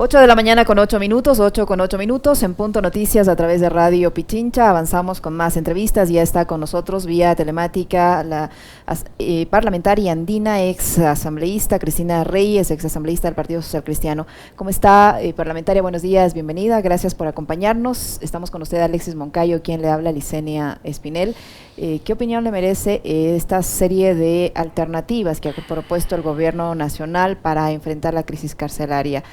8 de la mañana con 8 minutos, 8 con 8 minutos, en Punto Noticias a través de Radio Pichincha. Avanzamos con más entrevistas. Ya está con nosotros vía telemática la parlamentaria andina, ex asambleísta Cristina Reyes, ex asambleísta del Partido Social Cristiano. ¿Cómo está, parlamentaria? Buenos días, bienvenida, gracias por acompañarnos. Estamos con usted, Alexis Moncayo, quien le habla, Licenia Espinel. ¿Qué opinión le merece esta serie de alternativas que ha propuesto el gobierno nacional para enfrentar la crisis carcelaria?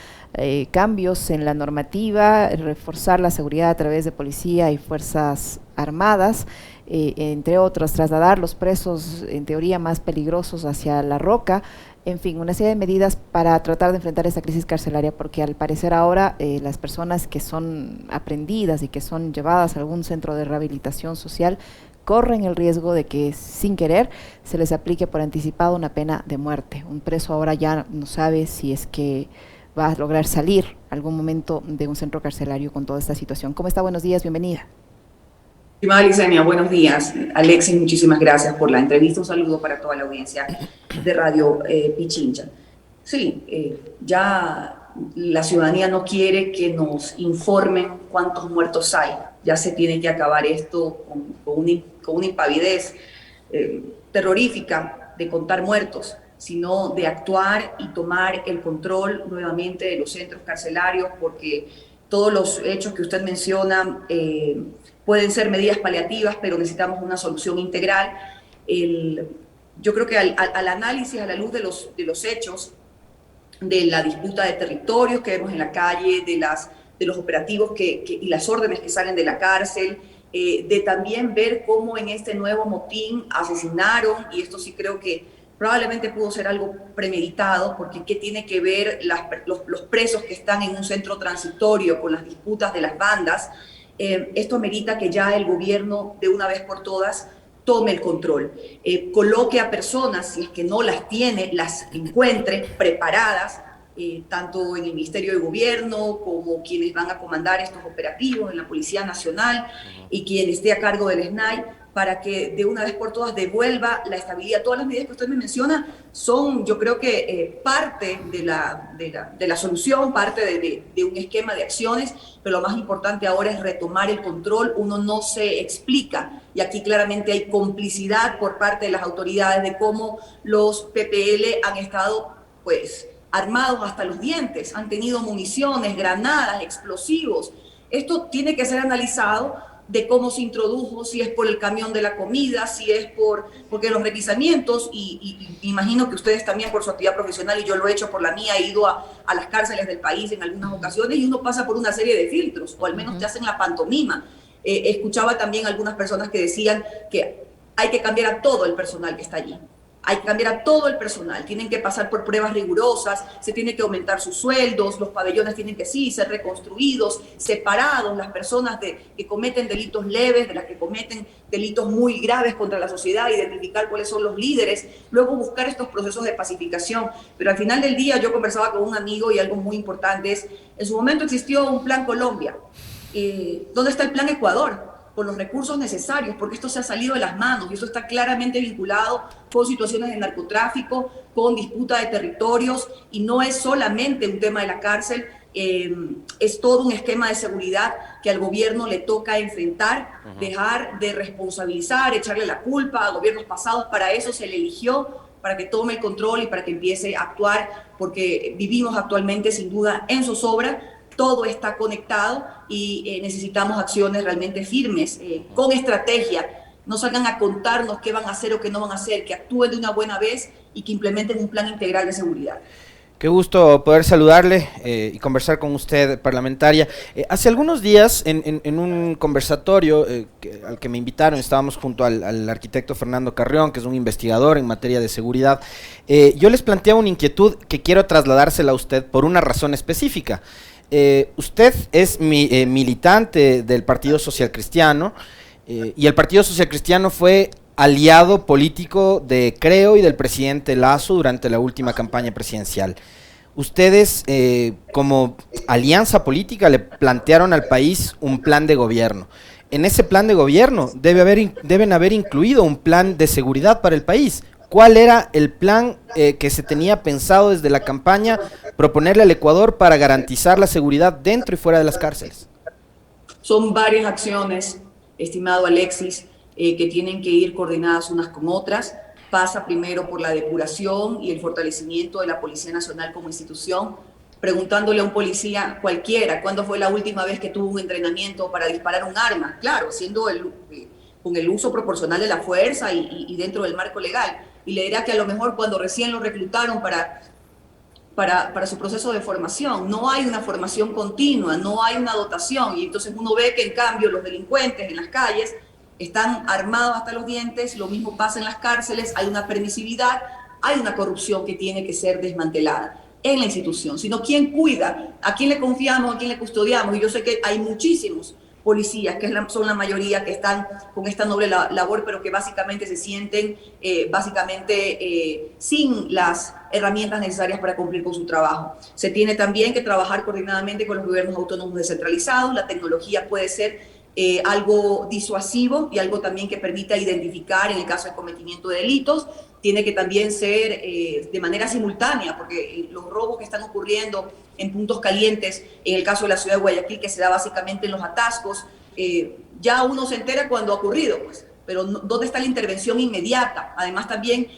Cambios en la normativa, reforzar la seguridad a través de policía y fuerzas armadas, entre otros, trasladar los presos en teoría más peligrosos hacia la roca, en fin, una serie de medidas para tratar de enfrentar esta crisis carcelaria, porque al parecer ahora las personas que son aprendidas y que son llevadas a algún centro de rehabilitación social corren el riesgo de que sin querer se les aplique por anticipado una pena de muerte. Un preso ahora ya no sabe si es que va a lograr salir algún momento de un centro carcelario con toda esta situación. ¿Cómo está? Buenos días, bienvenida. Estimada Licenia, buenos días. Alexis, muchísimas gracias por la entrevista. Un saludo para toda la audiencia de Radio Pichincha. Sí, ya la ciudadanía no quiere que nos informen cuántos muertos hay. Ya se tiene que acabar esto con una impavidez terrorífica de contar muertos, sino de actuar y tomar el control nuevamente de los centros carcelarios, porque todos los hechos que usted menciona pueden ser medidas paliativas, pero necesitamos una solución integral. Yo creo que al análisis, a la luz de los hechos, de la disputa de territorios que vemos en la calle, de los operativos y las órdenes que salen de la cárcel, de también ver cómo en este nuevo motín asesinaron, y esto sí creo que probablemente pudo ser algo premeditado, porque ¿qué tiene que ver los presos que están en un centro transitorio con las disputas de las bandas? Esto amerita que ya el gobierno de una vez por todas tome el control, coloque a personas, si es que no las tiene, las encuentre preparadas, tanto en el Ministerio de Gobierno como quienes van a comandar estos operativos en la Policía Nacional y quien esté a cargo del SNAI, para que de una vez por todas devuelva la estabilidad. Todas las medidas que usted me menciona son, yo creo que parte de la solución, parte de un esquema de acciones, pero lo más importante ahora es retomar el control. Uno no se explica, y aquí claramente hay complicidad por parte de las autoridades de cómo los PPL han estado, pues, armados hasta los dientes, han tenido municiones, granadas, explosivos. Esto tiene que ser analizado, de cómo se introdujo, si es por el camión de la comida, si es porque los requisamientos, y imagino que ustedes también por su actividad profesional, y yo lo he hecho por la mía, he ido a las cárceles del país en algunas ocasiones, y uno pasa por una serie de filtros, o al menos te hacen la pantomima. Escuchaba también algunas personas que decían que hay que cambiar a todo el personal que está allí. Hay que cambiar a todo el personal, tienen que pasar por pruebas rigurosas, se tiene que aumentar sus sueldos, los pabellones tienen que ser reconstruidos, separados las personas que cometen delitos leves de las que cometen delitos muy graves contra la sociedad, identificar cuáles son los líderes, luego buscar estos procesos de pacificación. Pero al final del día yo conversaba con un amigo y algo muy importante es, en su momento existió un Plan Colombia. ¿Dónde está el Plan Ecuador? Con los recursos necesarios, porque esto se ha salido de las manos y esto está claramente vinculado con situaciones de narcotráfico, con disputa de territorios, y no es solamente un tema de la cárcel, es todo un esquema de seguridad que al gobierno le toca enfrentar, dejar de responsabilizar, echarle la culpa a gobiernos pasados. Para eso se le eligió, para que tome el control y para que empiece a actuar, porque vivimos actualmente sin duda en zozobra. Todo está conectado y necesitamos acciones realmente firmes, con estrategia. No salgan a contarnos qué van a hacer o qué no van a hacer, que actúen de una buena vez y que implementen un plan integral de seguridad. Qué gusto poder saludarle y conversar con usted, parlamentaria. Hace algunos días, en un conversatorio al que me invitaron, estábamos junto al arquitecto Fernando Carrión, que es un investigador en materia de seguridad. Yo les planteaba una inquietud que quiero trasladársela a usted por una razón específica. Usted es militante del Partido Social Cristiano y el Partido Social Cristiano fue aliado político de Creo y del presidente Lasso durante la última campaña presidencial. Ustedes, como alianza política, le plantearon al país un plan de gobierno. En ese plan de gobierno deben haber incluido un plan de seguridad para el país. ¿Cuál era el plan que se tenía pensado desde la campaña proponerle al Ecuador para garantizar la seguridad dentro y fuera de las cárceles? Son varias acciones, estimado Alexis, que tienen que ir coordinadas unas con otras. Pasa primero por la depuración y el fortalecimiento de la Policía Nacional como institución, preguntándole a un policía cualquiera cuándo fue la última vez que tuvo un entrenamiento para disparar un arma, claro, con el uso proporcional de la fuerza y dentro del marco legal. Y le dirá que a lo mejor cuando recién lo reclutaron para su proceso de formación, no hay una formación continua, no hay una dotación, y entonces uno ve que en cambio los delincuentes en las calles están armados hasta los dientes, lo mismo pasa en las cárceles, hay una permisividad, hay una corrupción que tiene que ser desmantelada en la institución, sino quién cuida, a quién le confiamos, a quién le custodiamos. Y yo sé que hay muchísimos policías, que son la mayoría, que están con esta noble labor, pero que básicamente se sienten sin las herramientas necesarias para cumplir con su trabajo. Se tiene también que trabajar coordinadamente con los gobiernos autónomos descentralizados. La tecnología puede ser algo disuasivo y algo también que permita identificar en el caso de cometimiento de delitos. Tiene que también ser de manera simultánea, porque los robos que están ocurriendo en puntos calientes, en el caso de la ciudad de Guayaquil, que se da básicamente en los atascos, ya uno se entera cuando ha ocurrido, pues, pero ¿dónde está la intervención inmediata? Además también,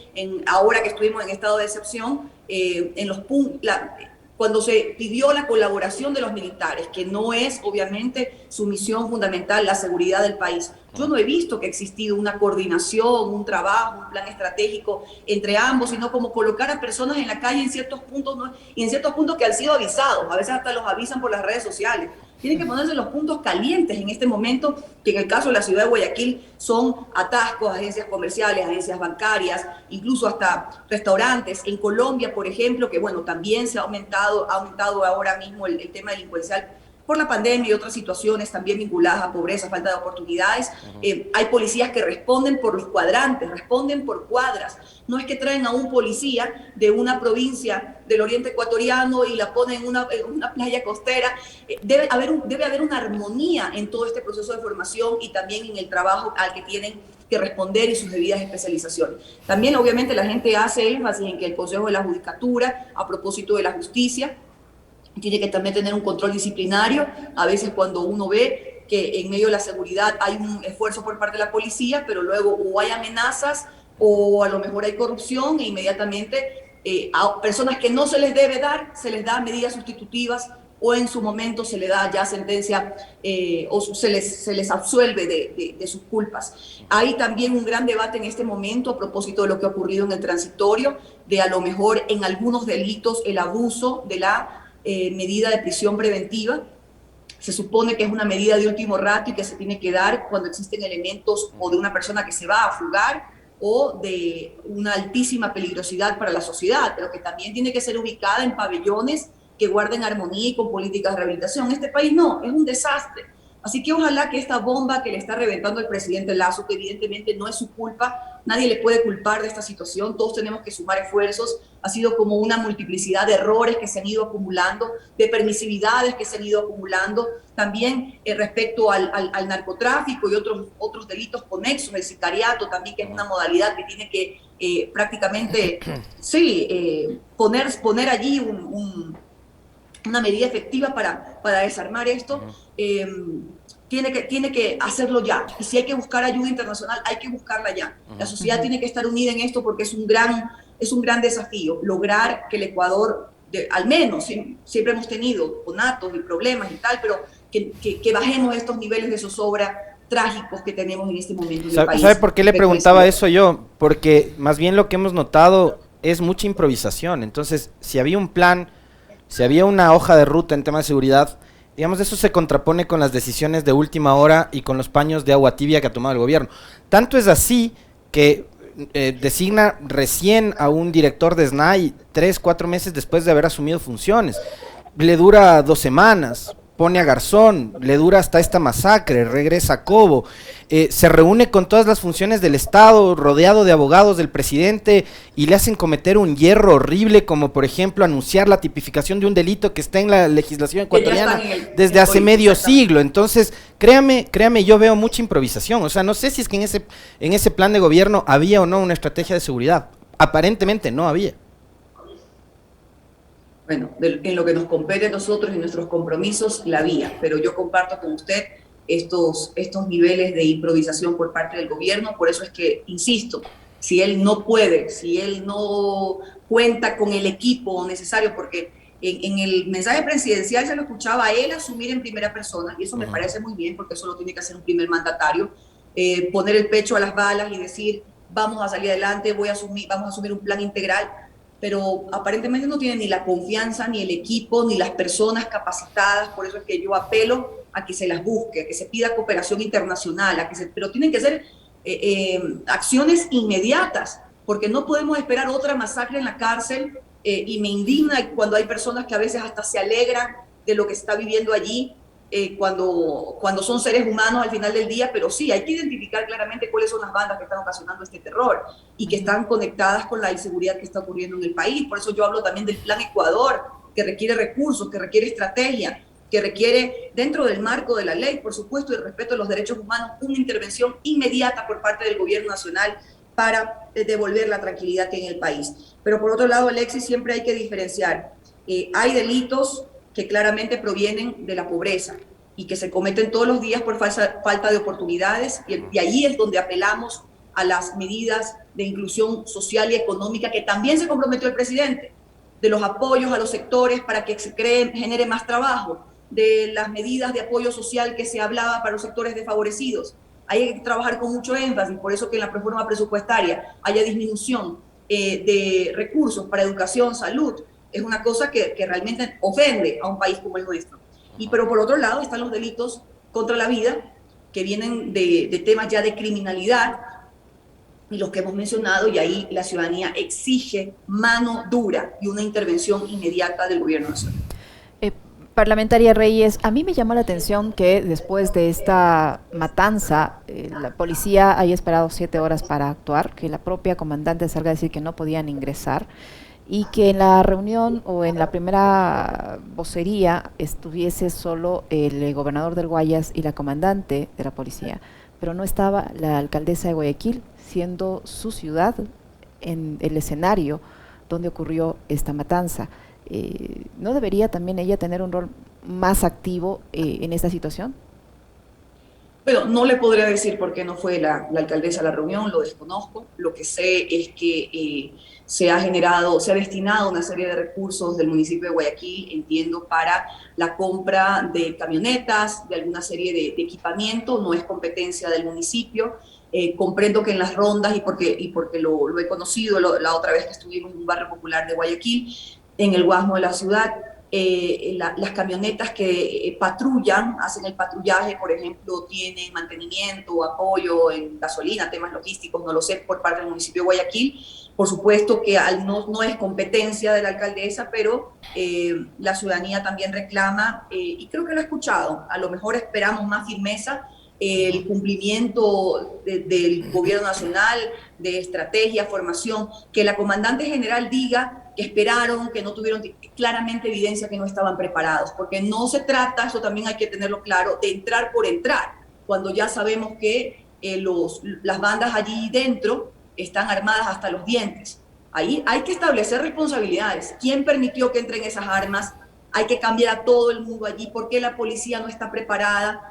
ahora que estuvimos en estado de excepción, cuando se pidió la colaboración de los militares, que no es obviamente su misión fundamental, la seguridad del país, yo no he visto que ha existido una coordinación, un trabajo, un plan estratégico entre ambos, sino como colocar a personas en la calle en ciertos puntos, ¿no? Y en ciertos puntos que han sido avisados, a veces hasta los avisan por las redes sociales. Tienen que ponerse los puntos calientes en este momento, que en el caso de la ciudad de Guayaquil son atascos, agencias comerciales, agencias bancarias, incluso hasta restaurantes. En Colombia, por ejemplo, que bueno, también se ha aumentado ahora mismo el tema delincuencial por la pandemia y otras situaciones también vinculadas a pobreza, falta de oportunidades. Hay policías que responden por los cuadrantes, responden por cuadras. No es que traen a un policía de una provincia del oriente ecuatoriano y la ponen en una playa costera. Debe haber una armonía en todo este proceso de formación y también en el trabajo al que tienen que responder y sus debidas especializaciones. También, obviamente, la gente hace énfasis en que el Consejo de la Judicatura, a propósito de la justicia, tiene que también tener un control disciplinario. A veces cuando uno ve que en medio de la seguridad hay un esfuerzo por parte de la policía, pero luego o hay amenazas o a lo mejor hay corrupción e inmediatamente a personas que no se les debe dar, se les da medidas sustitutivas o en su momento se le da ya sentencia o se les absuelve de sus culpas. Hay también un gran debate en este momento a propósito de lo que ha ocurrido en el transitorio, de a lo mejor en algunos delitos el abuso de la medida de prisión preventiva. Se supone que es una medida de último rato y que se tiene que dar cuando existen elementos o de una persona que se va a fugar o de una altísima peligrosidad para la sociedad, pero que también tiene que ser ubicada en pabellones que guarden armonía y con políticas de rehabilitación. En este país no, es un desastre. Así que ojalá que esta bomba que le está reventando el presidente Lasso, que evidentemente no es su culpa, nadie le puede culpar de esta situación, todos tenemos que sumar esfuerzos. Ha sido como una multiplicidad de errores que se han ido acumulando, de permisividades que se han ido acumulando, también respecto al narcotráfico y otros delitos conexos, el sicariato también, que es una modalidad que tiene que prácticamente poner allí una medida efectiva para desarmar esto. Tiene que hacerlo ya. Y si hay que buscar ayuda internacional, hay que buscarla ya. La sociedad tiene que estar unida en esto porque es un gran desafío lograr que el Ecuador, al menos, siempre hemos tenido conatos y problemas y tal, pero que bajemos estos niveles de zozobra trágicos que tenemos en este momento en el país. ¿Sabe por qué le preguntaba eso yo? Porque más bien lo que hemos notado es mucha improvisación. Entonces, si había un plan, si había una hoja de ruta en tema de seguridad, digamos, eso se contrapone con las decisiones de última hora y con los paños de agua tibia que ha tomado el gobierno. Tanto es así que designa recién a un director de SNAI 3-4 meses después de haber asumido funciones. Le dura 2 semanas, pone a Garzón, le dura hasta esta masacre, regresa a Cobo, se reúne con todas las funciones del Estado, rodeado de abogados del presidente, y le hacen cometer un hierro horrible, como por ejemplo anunciar la tipificación de un delito que está en la legislación ecuatoriana desde hace medio siglo. Entonces, créame, yo veo mucha improvisación. O sea, no sé si es que en ese plan de gobierno había o no una estrategia de seguridad. aparentemente no había. Bueno, en lo que nos compete a nosotros y nuestros compromisos, la vía, pero yo comparto con usted estos niveles de improvisación por parte del gobierno, por eso es que, insisto, si él no puede, si él no cuenta con el equipo necesario, porque en el mensaje presidencial se lo escuchaba a él asumir en primera persona, y eso me parece muy bien, porque eso lo tiene que hacer un primer mandatario, poner el pecho a las balas y decir, vamos a salir adelante, vamos a asumir un plan integral, pero aparentemente no tiene ni la confianza, ni el equipo, ni las personas capacitadas, por eso es que yo apelo a que se las busque, a que se pida cooperación internacional, pero tienen que ser acciones inmediatas, porque no podemos esperar otra masacre en la cárcel, y me indigna cuando hay personas que a veces hasta se alegran de lo que se está viviendo allí, cuando son seres humanos al final del día, pero sí, hay que identificar claramente cuáles son las bandas que están ocasionando este terror y que están conectadas con la inseguridad que está ocurriendo en el país. Por eso yo hablo también del Plan Ecuador, que requiere recursos, que requiere estrategia, que requiere, dentro del marco de la ley, por supuesto, y el respeto de los derechos humanos, una intervención inmediata por parte del gobierno nacional para devolver la tranquilidad que hay en el país. Pero por otro lado, Alexis, siempre hay que diferenciar. Hay delitos que claramente provienen de la pobreza y que se cometen todos los días por falta de oportunidades, y ahí es donde apelamos a las medidas de inclusión social y económica que también se comprometió el presidente, de los apoyos a los sectores para que se genere más trabajo, de las medidas de apoyo social que se hablaba para los sectores desfavorecidos. Ahí hay que trabajar con mucho énfasis, por eso que en la reforma presupuestaria haya disminución de recursos para educación, salud. Es una cosa que realmente ofende a un país como el nuestro. Pero por otro lado están los delitos contra la vida, que vienen de temas ya de criminalidad, y los que hemos mencionado, y ahí la ciudadanía exige mano dura y una intervención inmediata del gobierno nacional. Parlamentaria Reyes, a mí me llamó la atención que después de esta matanza, la policía haya esperado 7 horas para actuar, que la propia comandante salga a decir que no podían ingresar, y que en la reunión o en la primera vocería estuviese solo el gobernador del Guayas y la comandante de la policía, pero no estaba la alcaldesa de Guayaquil, siendo su ciudad en el escenario donde ocurrió esta matanza. ¿No debería también ella tener un rol más activo en esta situación? Bueno, no le podría decir por qué no fue la alcaldesa a la reunión, lo desconozco. Lo que sé es que se ha destinado una serie de recursos del municipio de Guayaquil, entiendo, para la compra de camionetas, de alguna serie de equipamiento, no es competencia del municipio. Comprendo que en las rondas, y porque lo he conocido la otra vez que estuvimos en un barrio popular de Guayaquil, en el Guasmo de la ciudad, las camionetas que patrullan, hacen el patrullaje, por ejemplo, tienen mantenimiento, apoyo en gasolina, temas logísticos, no lo sé, por parte del municipio de Guayaquil. Por supuesto que no es competencia de la alcaldesa, pero la ciudadanía también reclama, y creo que lo he escuchado, a lo mejor esperamos más firmeza, el cumplimiento del gobierno nacional, de estrategia, formación, que la comandante general diga que esperaron, que no tuvieron claramente evidencia que no estaban preparados, porque no se trata, eso también hay que tenerlo claro, de entrar por entrar, cuando ya sabemos que las bandas allí dentro están armadas hasta los dientes. Ahí hay que establecer responsabilidades. ¿Quién permitió que entren esas armas? Hay que cambiar a todo el mundo allí. ¿Por qué la policía no está preparada?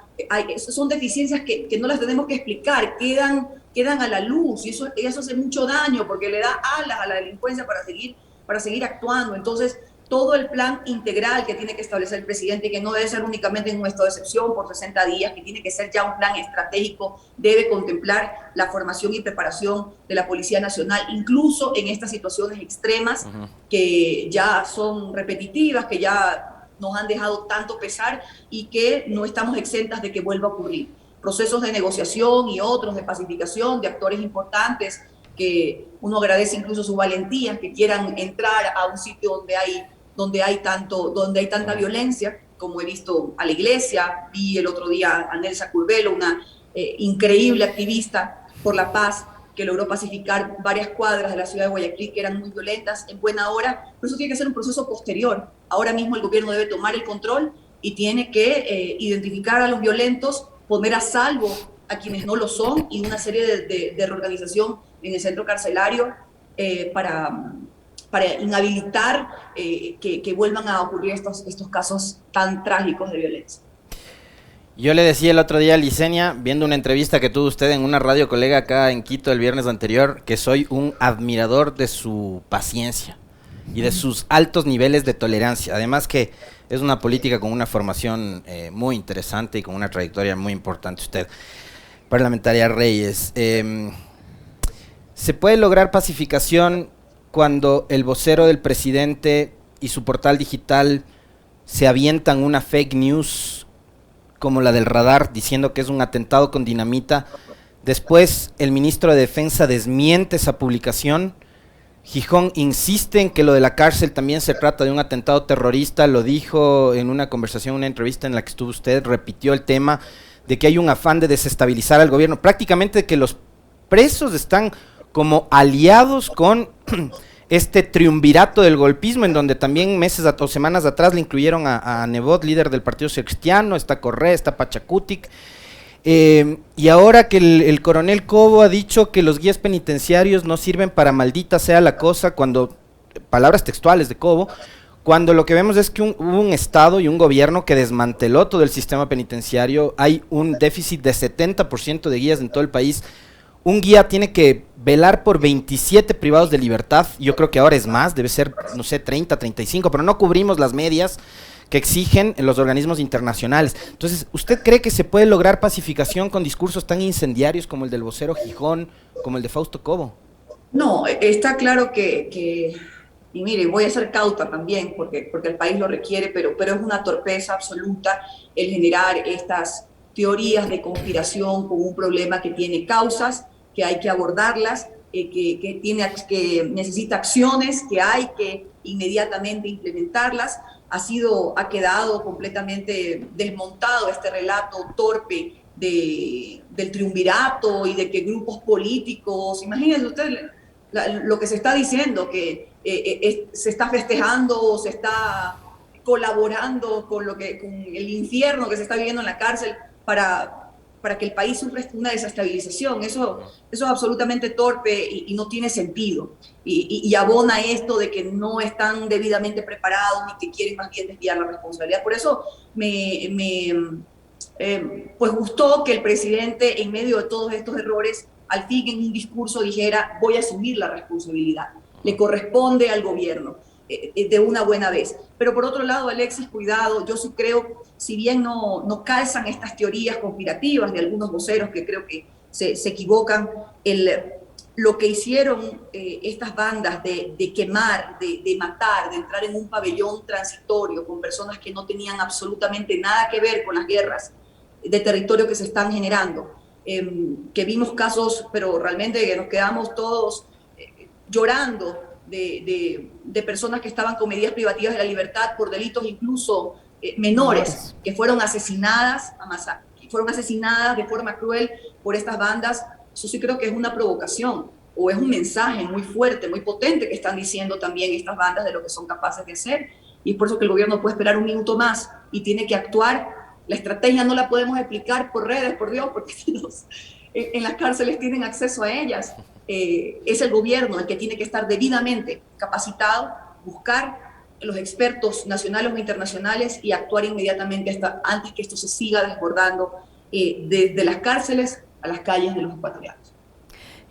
Son deficiencias que no las tenemos que explicar, quedan a la luz, y eso hace mucho daño porque le da alas a la delincuencia para seguir actuando. Entonces, todo el plan integral que tiene que establecer el presidente, que no debe ser únicamente en un estado de excepción por 60 días, que tiene que ser ya un plan estratégico, debe contemplar la formación y preparación de la Policía Nacional, incluso en estas situaciones extremas que ya son repetitivas, que ya nos han dejado tanto pesar y que no estamos exentas de que vuelva a ocurrir. Procesos de negociación y otros de pacificación de actores importantes, que uno agradece incluso su valentía, que quieran entrar a un sitio donde hay tanta violencia, como he visto a la iglesia. Vi el otro día a Nelsa Curvelo, una increíble activista por la paz, que logró pacificar varias cuadras de la ciudad de Guayaquil que eran muy violentas en buena hora, pero eso tiene que ser un proceso posterior. Ahora mismo el gobierno debe tomar el control y tiene que identificar a los violentos, poner a salvo a quienes no lo son, y una serie de reorganización en el centro carcelario, para inhabilitar que vuelvan a ocurrir estos casos tan trágicos de violencia. Yo le decía el otro día a Licenia, viendo una entrevista que tuvo usted en una radio colega acá en Quito el viernes anterior, que soy un admirador de su paciencia y de sus altos niveles de tolerancia. Además que es una política con una formación muy interesante y con una trayectoria muy importante. Usted, parlamentaria Reyes, ¿se puede lograr pacificación cuando el vocero del presidente y su portal digital se avientan una fake news como la del radar, diciendo que es un atentado con dinamita? Después el ministro de Defensa desmiente esa publicación. Gijón insiste en que lo de la cárcel también se trata de un atentado terrorista, lo dijo en una conversación, una entrevista en la que estuvo usted, repitió el tema de que hay un afán de desestabilizar al gobierno, prácticamente que los presos están como aliados con este triunvirato del golpismo, en donde también meses o semanas atrás le incluyeron a Nebot, líder del Partido Social Cristiano, está Correa, está Pachacutic, y ahora que el coronel Cobo ha dicho que los guías penitenciarios no sirven para maldita sea la cosa, cuando, palabras textuales de Cobo, cuando lo que vemos es que hubo un Estado y un gobierno que desmanteló todo el sistema penitenciario, hay un déficit de 70% de guías en todo el país. Un guía tiene que velar por 27 privados de libertad, yo creo que ahora es más, debe ser, no sé, 30, 35, pero no cubrimos las medias que exigen en los organismos internacionales. Entonces, ¿usted cree que se puede lograr pacificación con discursos tan incendiarios como el del vocero Gijón, como el de Fausto Cobo? No, está claro y mire, voy a ser cauta también, porque el país lo requiere, pero es una torpeza absoluta el generar estas teorías de conspiración con un problema que tiene causas, que hay que abordarlas, que necesita acciones, que hay que inmediatamente implementarlas. Ha quedado completamente desmontado este relato torpe del triunvirato y de que grupos políticos, imagínense ustedes lo que se está diciendo, que se está festejando, se está colaborando con el infierno que se está viviendo en la cárcel para que el país sufra una desestabilización. Eso es absolutamente torpe y no tiene sentido. Y abona esto de que no están debidamente preparados y que quieren más bien desviar la responsabilidad. Por eso pues gustó que el presidente, en medio de todos estos errores, al fin en un discurso dijera: voy a asumir la responsabilidad, le corresponde al gobierno, de una buena vez. Pero por otro lado, Alexis, cuidado, yo sí creo, si bien no calzan estas teorías conspirativas de algunos voceros que creo que se equivocan, lo que hicieron estas bandas de quemar, de matar, de entrar en un pabellón transitorio con personas que no tenían absolutamente nada que ver con las guerras de territorio que se están generando, que vimos casos, pero realmente que nos quedamos todos llorando de personas que estaban con medidas privativas de la libertad por delitos incluso menores, que fueron asesinadas de forma cruel por estas bandas. Eso sí creo que es una provocación o es un mensaje muy fuerte, muy potente que están diciendo también estas bandas de lo que son capaces de hacer, y es por eso que el gobierno puede esperar un minuto más y tiene que actuar. La estrategia no la podemos explicar por redes, por Dios, porque en las cárceles tienen acceso a ellas. Es el gobierno el que tiene que estar debidamente capacitado, buscar los expertos nacionales o internacionales y actuar inmediatamente antes que esto se siga desbordando desde las cárceles a las calles de los ecuatorianos.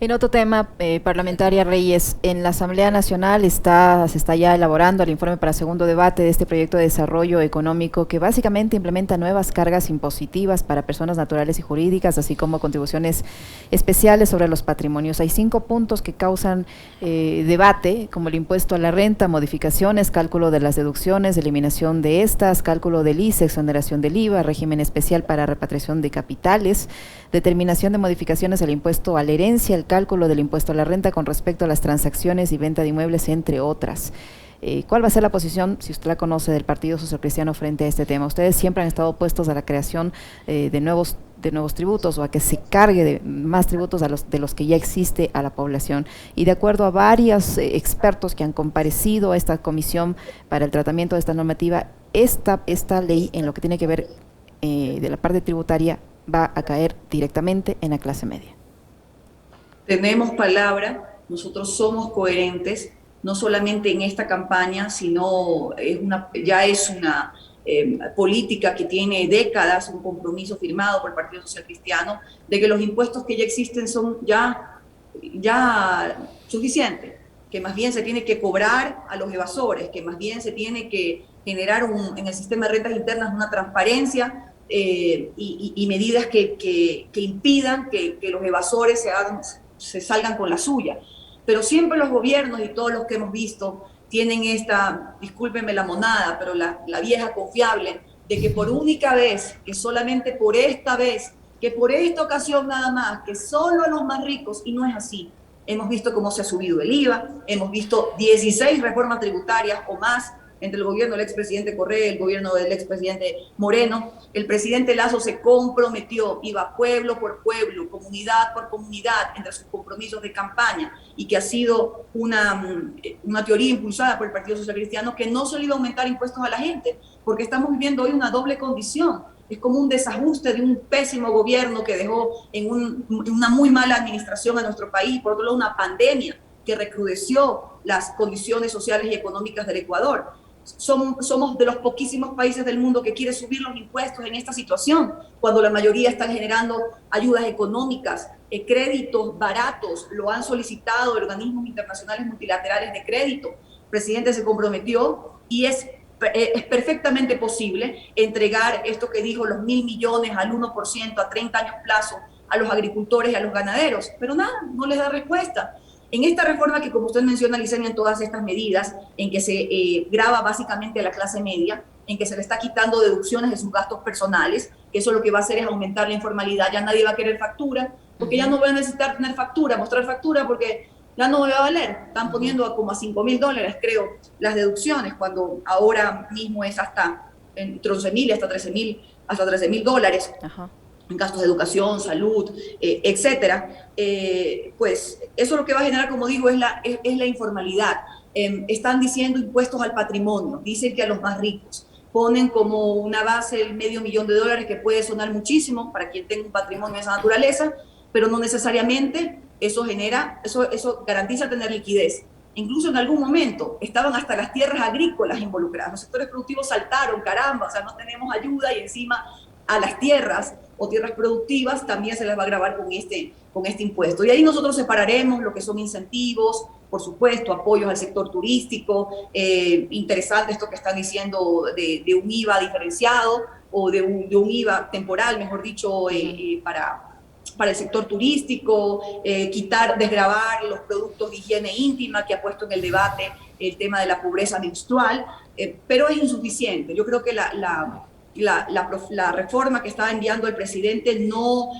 En otro tema, parlamentaria Reyes, en la Asamblea Nacional se está ya elaborando el informe para segundo debate de este proyecto de desarrollo económico que básicamente implementa nuevas cargas impositivas para personas naturales y jurídicas, así como contribuciones especiales sobre los patrimonios. Hay 5 puntos que causan debate, como el impuesto a la renta, modificaciones, cálculo de las deducciones, eliminación de estas, cálculo del ICE, exoneración del IVA, régimen especial para repatriación de capitales, determinación de modificaciones al impuesto a la herencia, el cálculo del impuesto a la renta con respecto a las transacciones y venta de inmuebles, entre otras. ¿Cuál va a ser la posición, si usted la conoce, del Partido Social Cristiano frente a este tema? Ustedes siempre han estado opuestos a la creación de nuevos tributos o a que se cargue de más tributos de los que ya existe a la población. Y de acuerdo a varios expertos que han comparecido a esta comisión para el tratamiento de esta normativa, esta ley, en lo que tiene que ver de la parte tributaria, va a caer directamente en la clase media. Tenemos palabra nosotros somos coherentes, no solamente en esta campaña, sino ya es una política que tiene décadas, un compromiso firmado por el Partido Social Cristiano, de que los impuestos que ya existen son ya suficientes, que más bien se tiene que cobrar a los evasores, que más bien se tiene que generar en el sistema de rentas internas una transparencia y medidas que impidan que los evasores se salgan con la suya. Pero siempre los gobiernos y todos los que hemos visto tienen esta, discúlpenme la monada, pero la vieja confiable, de que por única vez, que solamente por esta vez, que por esta ocasión nada más, que solo a los más ricos, y no es así. Hemos visto cómo se ha subido el IVA, hemos visto 16 reformas tributarias o más entre el gobierno del expresidente Correa y el gobierno del expresidente Moreno. El presidente Lasso se comprometió, iba pueblo por pueblo, comunidad por comunidad, entre sus compromisos de campaña, y que ha sido una teoría impulsada por el Partido Social Cristiano, que no se le iba a aumentar impuestos a la gente, porque estamos viviendo hoy una doble condición. Es como un desajuste de un pésimo gobierno que dejó en una muy mala administración a nuestro país, por otro lado una pandemia que recrudeció las condiciones sociales y económicas del Ecuador. Somos de los poquísimos países del mundo que quiere subir los impuestos en esta situación, cuando la mayoría están generando ayudas económicas, créditos baratos, lo han solicitado organismos internacionales multilaterales de crédito. El presidente se comprometió y es perfectamente posible entregar esto que dijo, los 1.000 millones al 1% a 30 años plazo a los agricultores y a los ganaderos, pero nada, no les da respuesta. En esta reforma que, como usted menciona, Licenia, en todas estas medidas, en que se grava básicamente a la clase media, en que se le está quitando deducciones de sus gastos personales, que eso lo que va a hacer es aumentar la informalidad, ya nadie va a querer factura, porque ya no voy a necesitar tener factura, mostrar factura, porque ya no me va a valer. Están poniendo como a $5.000, creo, las deducciones, cuando ahora mismo es hasta entre 11.000 y hasta $13.000. Ajá. En gastos de educación, salud, etcétera, pues eso lo que va a generar, como digo, es la informalidad. Están diciendo impuestos al patrimonio, dicen que a los más ricos. Ponen como una base el $500.000, que puede sonar muchísimo para quien tenga un patrimonio de esa naturaleza, pero no necesariamente eso garantiza tener liquidez. Incluso en algún momento estaban hasta las tierras agrícolas involucradas. Los sectores productivos saltaron, caramba, o sea, no tenemos ayuda y encima a las tierras o tierras productivas también se les va a gravar con este impuesto. Y ahí nosotros separaremos lo que son incentivos, por supuesto, apoyos al sector turístico, interesante esto que están diciendo de un IVA diferenciado o de un IVA temporal, mejor dicho, para el sector turístico, desgravar los productos de higiene íntima, que ha puesto en el debate el tema de la pobreza menstrual, pero es insuficiente. Yo creo que la reforma que estaba enviando el presidente no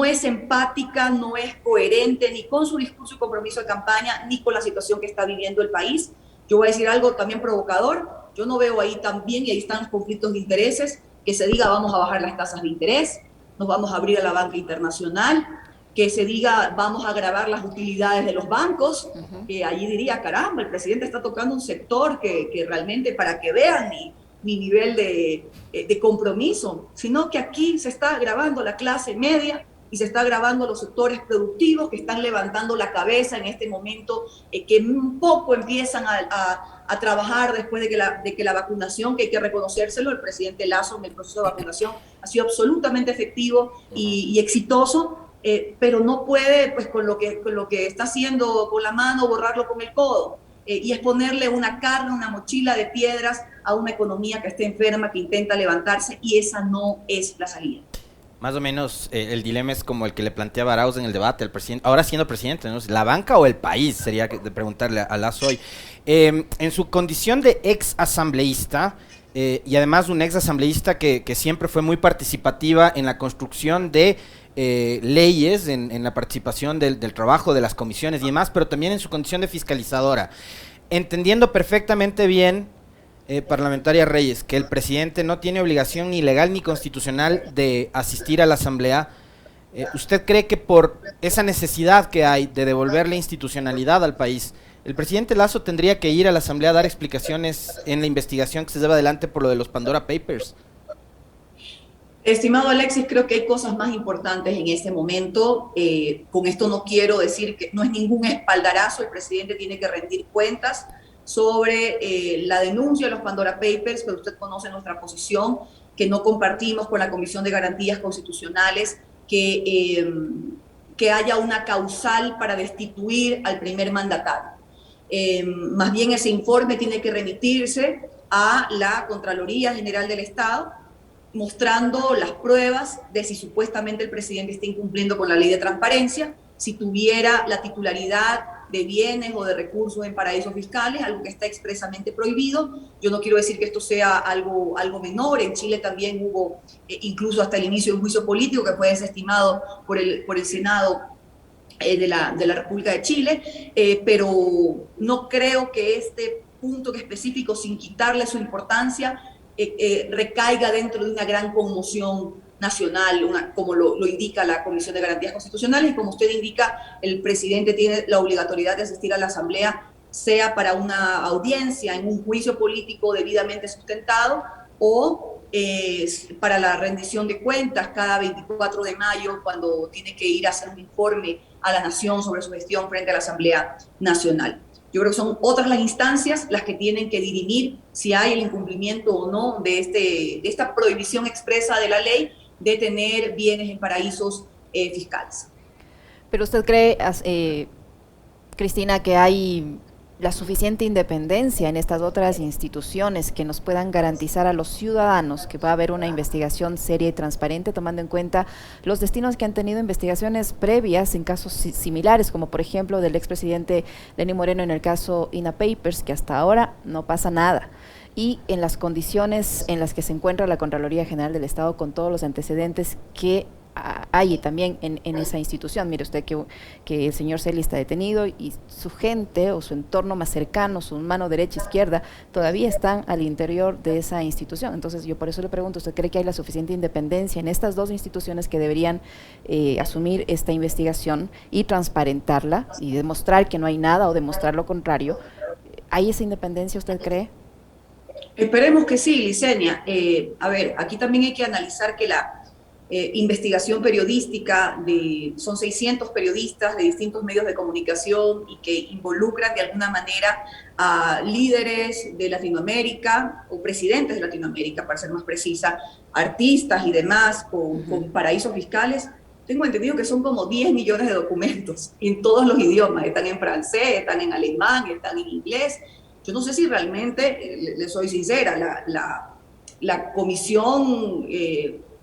es empática, no es coherente ni con su discurso y compromiso de campaña, ni con la situación que está viviendo el país. Yo voy a decir algo también provocador. Yo no veo ahí también, y ahí están los conflictos de intereses, que se diga vamos a bajar las tasas de interés, nos vamos a abrir a la banca internacional, que se diga vamos a gravar las utilidades de los bancos, que allí diría, caramba, el presidente está tocando un sector que realmente, para que vean mi nivel de compromiso, sino que aquí se está grabando la clase media y se está grabando los sectores productivos que están levantando la cabeza en este momento, que un poco empiezan a trabajar después de que la vacunación, que hay que reconocérselo, el presidente Lasso en el proceso de vacunación ha sido absolutamente efectivo y exitoso, pero no puede, pues con lo que está haciendo con la mano, borrarlo con el codo. Y es ponerle una carga, una mochila de piedras a una economía que está enferma, que intenta levantarse, y esa no es la salida. Más o menos el dilema es como el que le planteaba Arauz en el debate al presidente, ahora siendo presidente, ¿no? ¿La banca o el país? Sería de preguntarle a Lasso hoy. En su condición de ex asambleísta, y además un ex asambleísta que siempre fue muy participativa en la construcción de leyes, en la participación del trabajo de las comisiones y demás, pero también en su condición de fiscalizadora, entendiendo perfectamente bien, parlamentaria Reyes, que el presidente no tiene obligación ni legal ni constitucional de asistir a la asamblea, ¿usted cree que por esa necesidad que hay de devolverle institucionalidad al país, el presidente Lasso tendría que ir a la asamblea a dar explicaciones en la investigación que se lleva adelante por lo de los Pandora Papers? Estimado Alexis, creo que hay cosas más importantes en este momento. Con esto no quiero decir que no es ningún espaldarazo, el presidente tiene que rendir cuentas sobre la denuncia de los Pandora Papers, pero usted conoce nuestra posición, que no compartimos con la Comisión de Garantías Constitucionales que haya una causal para destituir al primer mandatario. Más bien ese informe tiene que remitirse a la Contraloría General del Estado, mostrando las pruebas de si supuestamente el presidente está incumpliendo con la ley de transparencia, si tuviera la titularidad de bienes o de recursos en paraísos fiscales, algo que está expresamente prohibido. Yo no quiero decir que esto sea algo menor. En Chile también hubo incluso hasta el inicio de un juicio político que fue desestimado por el Senado de la República de Chile, pero no creo que este punto específico, sin quitarle su importancia, recaiga dentro de una gran conmoción nacional, como lo indica la Comisión de Garantías Constitucionales, y como usted indica, el presidente tiene la obligatoriedad de asistir a la Asamblea, sea para una audiencia en un juicio político debidamente sustentado o para la rendición de cuentas cada 24 de mayo, cuando tiene que ir a hacer un informe a la nación sobre su gestión frente a la Asamblea Nacional. Yo creo que son otras las instancias las que tienen que dirimir si hay el incumplimiento o no de esta prohibición expresa de la ley de tener bienes en paraísos fiscales. Pero usted cree, Cristina, que hay la suficiente independencia en estas otras instituciones que nos puedan garantizar a los ciudadanos que va a haber una investigación seria y transparente, tomando en cuenta los destinos que han tenido investigaciones previas en casos similares, como por ejemplo del expresidente Lenín Moreno en el caso INA Papers, que hasta ahora no pasa nada, y en las condiciones en las que se encuentra la Contraloría General del Estado con todos los antecedentes que hay también en esa institución? Mire usted que el señor Celi está detenido y su gente o su entorno más cercano, su mano derecha, izquierda, todavía están al interior de esa institución. Entonces yo por eso le pregunto, ¿usted cree que hay la suficiente independencia en estas dos instituciones que deberían asumir esta investigación y transparentarla y demostrar que no hay nada o demostrar lo contrario? ¿Hay esa independencia, usted cree? Esperemos que sí, Licenia. A ver, aquí también hay que analizar que la investigación periodística, son 600 periodistas de distintos medios de comunicación y que involucran de alguna manera a líderes de Latinoamérica o presidentes de Latinoamérica, para ser más precisa, artistas y demás con paraísos fiscales. Tengo entendido que son como 10 millones de documentos en todos los idiomas, están en francés, están en alemán, están en inglés. Yo no sé si realmente, le soy sincera, la comisión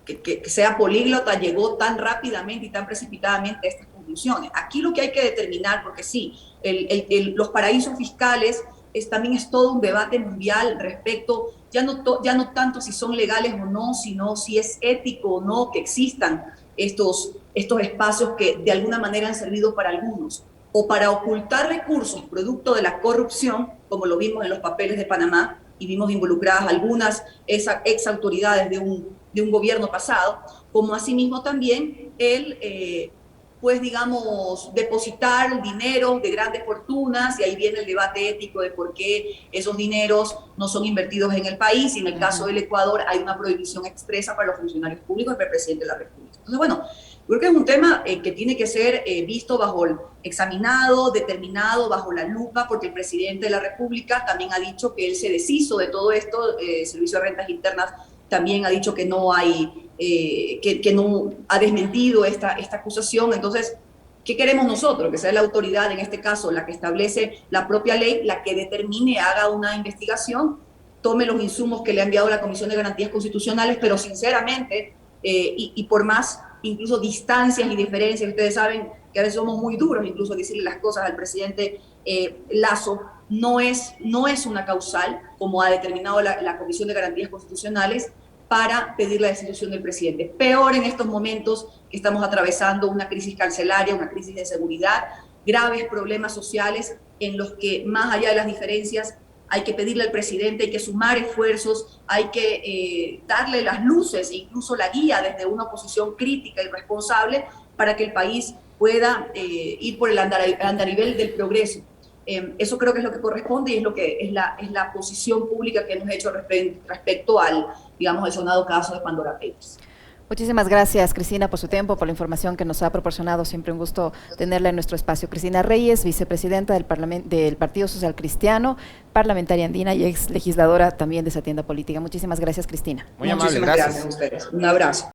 que sea políglota llegó tan rápidamente y tan precipitadamente a estas conclusiones. Aquí lo que hay que determinar, porque sí, los paraísos fiscales también es todo un debate mundial respecto, ya no tanto si son legales o no, sino si es ético o no que existan estos espacios que de alguna manera han servido para algunos, o para ocultar recursos producto de la corrupción, como lo vimos en los papeles de Panamá, y vimos involucradas algunas ex autoridades de un gobierno pasado, como asimismo también pues digamos, depositar dinero de grandes fortunas, y ahí viene el debate ético de por qué esos dineros no son invertidos en el país, y en el caso del Ecuador hay una prohibición expresa para los funcionarios públicos y para el presidente de la República. Entonces, bueno, creo que es un tema que tiene que ser visto examinado, determinado bajo la lupa, porque el presidente de la República también ha dicho que él se deshizo de todo esto. Servicio de Rentas Internas también ha dicho que no hay, que no ha desmentido esta acusación. Entonces, ¿qué queremos nosotros? Que sea la autoridad, en este caso, la que establece la propia ley, la que determine, haga una investigación, tome los insumos que le ha enviado la Comisión de Garantías Constitucionales, pero sinceramente, y por más incluso distancias y diferencias, ustedes saben que a veces somos muy duros, incluso decirle las cosas al presidente Lasso, no es una causal, como ha determinado la Comisión de Garantías Constitucionales, para pedir la destitución del presidente. Peor en estos momentos que estamos atravesando una crisis carcelaria, una crisis de seguridad, graves problemas sociales en los que, más allá de las diferencias, hay que pedirle al presidente, hay que sumar esfuerzos, hay que darle las luces e incluso la guía desde una posición crítica y responsable para que el país pueda ir por el andarivel del progreso. Eso creo que es lo que corresponde y es lo que es la posición pública que hemos hecho respecto al, digamos, el sonado caso de Pandora Papers. Muchísimas gracias, Cristina, por su tiempo, por la información que nos ha proporcionado. Siempre un gusto tenerla en nuestro espacio. Cristina Reyes, vicepresidenta del Partido Social Cristiano, parlamentaria andina y ex legisladora también de esa tienda política. Muchísimas gracias, Cristina. Muy amable, Muchísimas gracias a ustedes. Un abrazo.